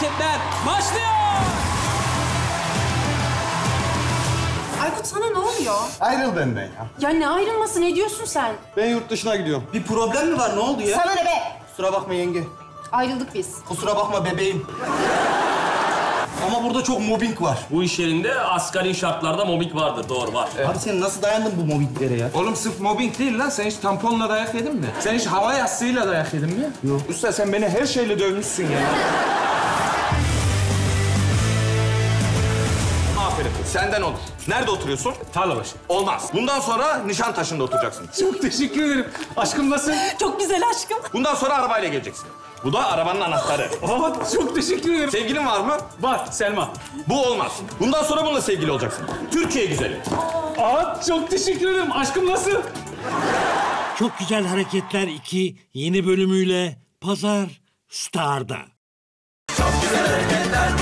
hareketler başlıyor. Aykut sana ne oluyor? Ayrıl benden ya. Ya ne ayrılması, ne diyorsun sen? Ben yurt dışına gidiyorum. Bir problem mi var? Ne oldu ya? Sana ne be? Kusura bakma yenge. Ayrıldık biz. Kusura bakma bebeğim. Ama burada çok mobbing var. Bu iş yerinde asgari şartlarda mobbing vardır. Doğru var. Abi sen nasıl dayandın bu mobbinglere ya? Oğlum sırf mobbing değil lan. Sen hiç tamponla dayak yedin mi? Sen hiç hava yastığıyla dayak yedin mi? Yok. Usta sen beni her şeyle dövmüşsün ya. Aferin. Senden olur. Nerede oturuyorsun? Tarlabaşı. Olmaz. Bundan sonra Nişantaşı'nda oturacaksın. Çok teşekkür ederim. Aşkım nasıl? Çok güzel aşkım. Bundan sonra arabayla geleceksin. Bu da arabanın anahtarı. Aa, çok teşekkür ederim. Sevgilin var mı? Var Selma. Bu olmaz. Bundan sonra bununla sevgili olacaksın. Türkiye güzeli. Aa, çok teşekkür ederim. Aşkım nasıl? Çok Güzel Hareketler 2 yeni bölümüyle Pazar Star'da. Çok güzel hareketler.